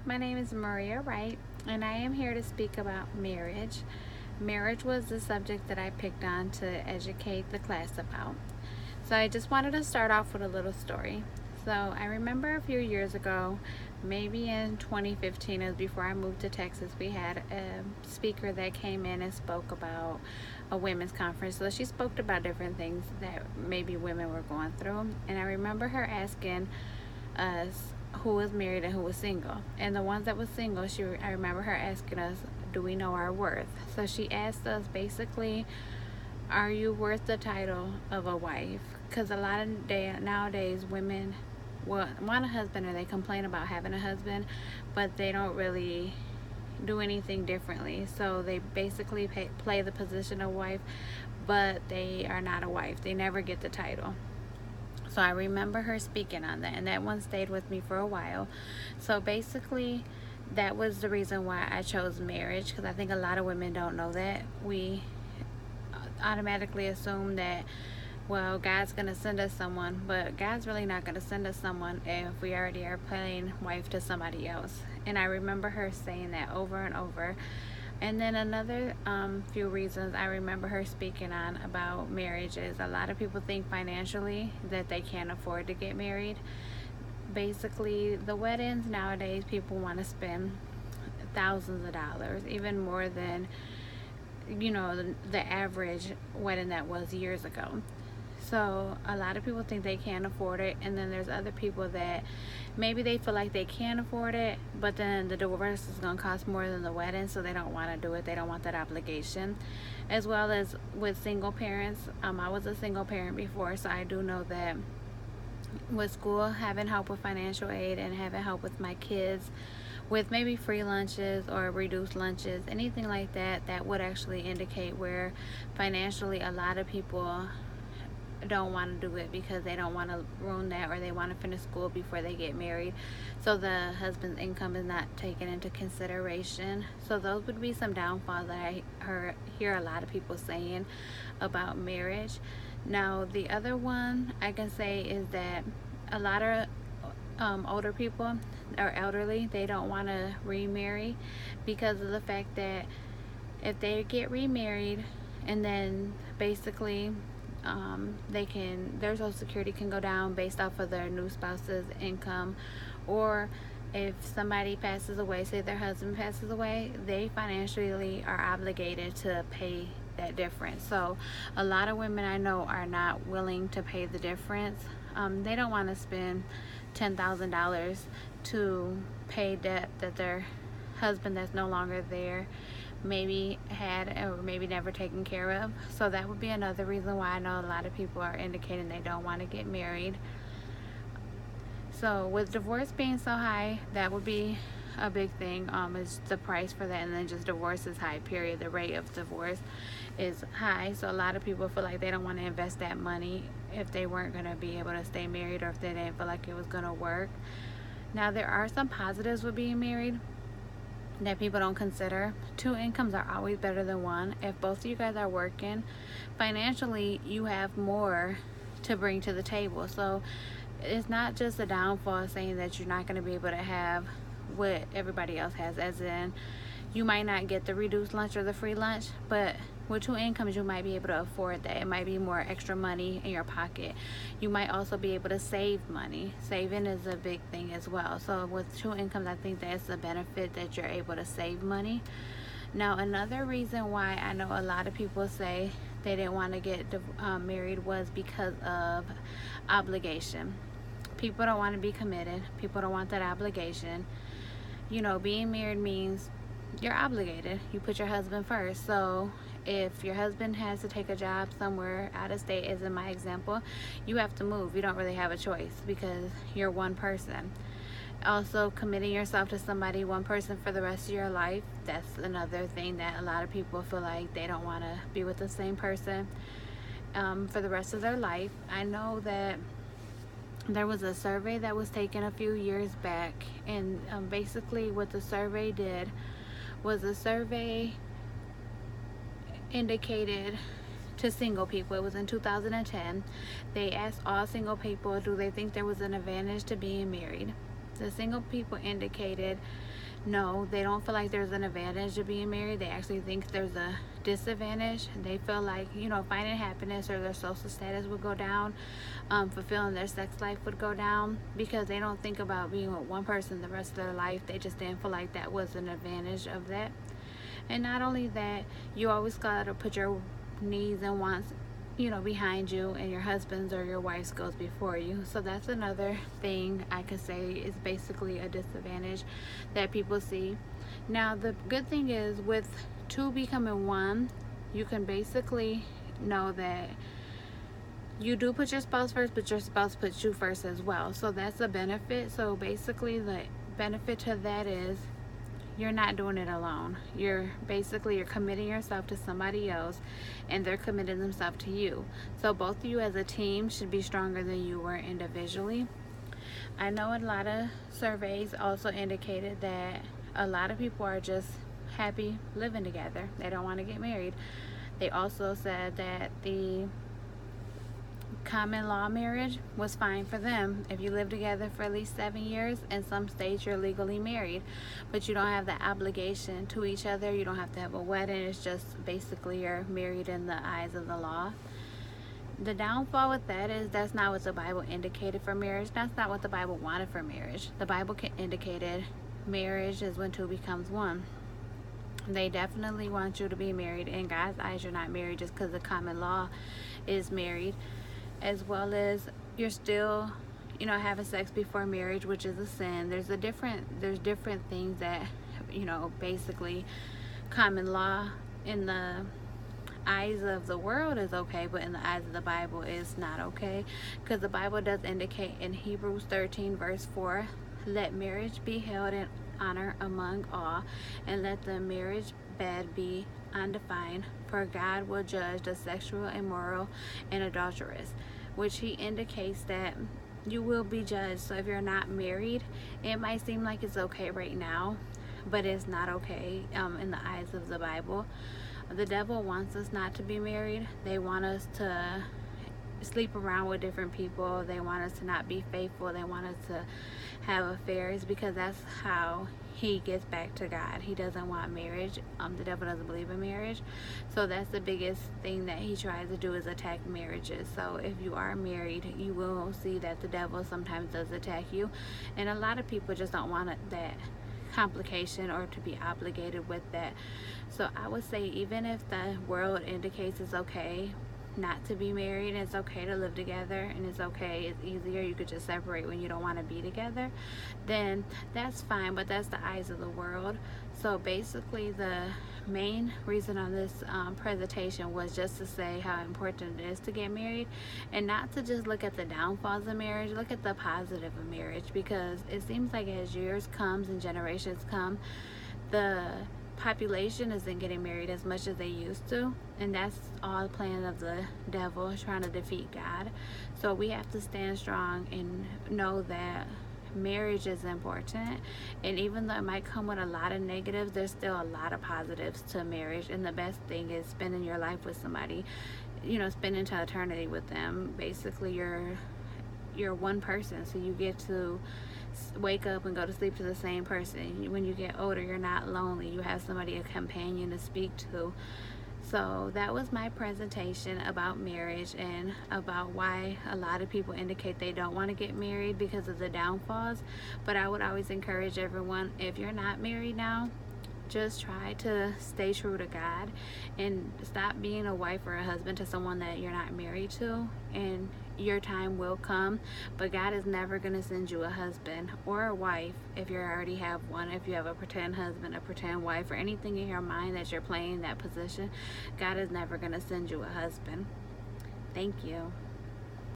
my name is Maria Wright, and I am here to speak about marriage. Marriage was the subject that I picked on to educate the class about. So I just wanted to start off with a little story. So I remember a few years ago, maybe in 2015, it was before I moved to Texas, we had a speaker that came in and spoke about a women's conference. So she spoke about different things that maybe women were going through. And I remember her asking us who was married and who was single. And the ones that was single, I remember her asking us, do we know our worth? So she asked us basically, are you worth the title of a wife? Because a lot of nowadays women want a husband, or they complain about having a husband, but they don't really do anything differently. So they basically play the position of wife, but they are not a wife. They never get the title. So I remember her speaking on that, and that one stayed with me for a while. So basically, that was the reason why I chose marriage, because I think a lot of women don't know that. We automatically assume that, well, God's going to send us someone, but God's really not going to send us someone if we already are playing wife to somebody else. And I remember her saying that over and over. And then another few reasons I remember her speaking on about marriage is a lot of people think financially that they can't afford to get married. Basically, the weddings nowadays, people want to spend thousands of dollars, even more than the average wedding that was years ago. So a lot of people think they can't afford it, and then there's other people that maybe they feel like they can afford it, but then the divorce is going to cost more than the wedding, so they don't want to do it. They don't want that obligation. As well as with single parents, I was a single parent before, so I do know that with school, having help with financial aid and having help with my kids with maybe free lunches or reduced lunches, anything like that, that would actually indicate where financially a lot of people don't want to do it because they don't want to ruin that, or they want to finish school before they get married, so the husband's income is not taken into consideration. So those would be some downfalls that I hear a lot of people saying about marriage. Now the other one I can say is that a lot of older people or elderly, they don't want to remarry because of the fact that if they get remarried and then basically their social security can go down based off of their new spouse's income, or if somebody passes away, say their husband passes away, they financially are obligated to pay that difference. So a lot of women I know are not willing to pay the difference. They don't want to spend $10,000 to pay debt that their husband that's no longer there maybe had or maybe never taken care of. So that would be another reason why I know a lot of people are indicating they don't want to get married. So with divorce being so high, that would be a big thing, is the price for that. And then just divorce is high, period. The rate of divorce is high, so a lot of people feel like they don't want to invest that money if they weren't going to be able to stay married, or if they didn't feel like it was going to work. Now there are some positives with being married that people don't consider. Two incomes are always better than one. If both of you guys are working financially, you have more to bring to the table. So it's not just a downfall saying that you're not going to be able to have what everybody else has, as in you might not get the reduced lunch or the free lunch, but with two incomes you might be able to afford that. It might be more extra money in your pocket. You might also be able to save money. Saving is a big thing as well. So with two incomes, I think that's the benefit, that you're able to save money. Now another reason why I know a lot of people say they didn't want to get married was because of obligation. People don't want to be committed. People don't want that obligation. Being married means you're obligated. You put your husband first. So if your husband has to take a job somewhere out of state, as in my example, you have to move. You don't really have a choice because you're one person. Also, committing yourself to somebody, one person, for the rest of your life, that's another thing that a lot of people feel like they don't want to be with the same person for the rest of their life. I know that there was a survey that was taken a few years back, and basically what the survey did was the survey indicated to single people. It was in 2010. They asked all single people, do they think there was an advantage to being married? The single people indicated no, they don't feel like there's an advantage to being married. They actually think there's a disadvantage. They feel like, finding happiness or their social status would go down, fulfilling their sex life would go down, because they don't think about being with one person the rest of their life. They just didn't feel like that was an advantage of that. And not only that, you always gotta put your needs and wants behind you, and your husband's or your wife's goes before you. So that's another thing I could say is basically a disadvantage that people see. Now the good thing is, with two becoming one, you can basically know that you do put your spouse first, but your spouse puts you first as well. So that's a benefit. So basically the benefit to that is you're not doing it alone. You're committing yourself to somebody else, and they're committing themselves to you. So both of you as a team should be stronger than you were individually. I know a lot of surveys also indicated that a lot of people are just happy living together. They don't want to get married. They also said that the common law marriage was fine for them. If you live together for at least 7 years, in some states you're legally married, but you don't have the obligation to each other. You don't have to have a wedding. It's just basically you're married in the eyes of the law. The downfall with that is that's not what the Bible indicated for marriage. That's not what the Bible wanted for marriage. The Bible indicated marriage is when two becomes one. They definitely want you to be married. In God's eyes, you're not married just because the common law is married, as well as you're still having sex before marriage, which is a sin. There's different things that basically common law in the eyes of the world is okay, but in the eyes of the Bible is not okay, because the Bible does indicate in Hebrews 13 verse 4, let marriage be held in honor among all, and let the marriage bed be undefined, for God will judge the sexual, immoral, and adulterous, which he indicates that you will be judged. So if you're not married, it might seem like it's okay right now, but it's not okay in the eyes of the Bible. The devil wants us not to be married. They want us to sleep around with different people. They want us to not be faithful. They want us to have affairs, because that's how he gets back to God. He doesn't want marriage. The devil doesn't believe in marriage. So that's the biggest thing that he tries to do, is attack marriages. So if you are married, you will see that the devil sometimes does attack you, and a lot of people just don't want that complication or to be obligated with that. So I would say, even if the world indicates it's okay not to be married, and it's okay to live together, and it's okay, it's easier, you could just separate when you don't want to be together, then that's fine. But that's the eyes of the world. So basically the main reason on this presentation was just to say how important it is to get married, and not to just look at the downfalls of marriage. Look at the positive of marriage, because it seems like as years comes and generations come, the population isn't getting married as much as they used to, and that's all the plan of the devil, trying to defeat God. So we have to stand strong and know that marriage is important, and even though it might come with a lot of negatives, there's still a lot of positives to marriage. And the best thing is spending your life with somebody, spending to eternity with them. Basically you're one person, so you get to wake up and go to sleep to the same person. When you get older, you're not lonely. You have somebody, a companion to speak to. So that was my presentation about marriage, and about why a lot of people indicate they don't want to get married because of the downfalls. But I would always encourage everyone, if you're not married now, just try to stay true to God, and stop being a wife or a husband to someone that you're not married to, and your time will come. But God is never going to send you a husband or a wife if you already have one. If you have a pretend husband, a pretend wife, or anything in your mind that you're playing that position, God is never going to send you a husband. Thank you.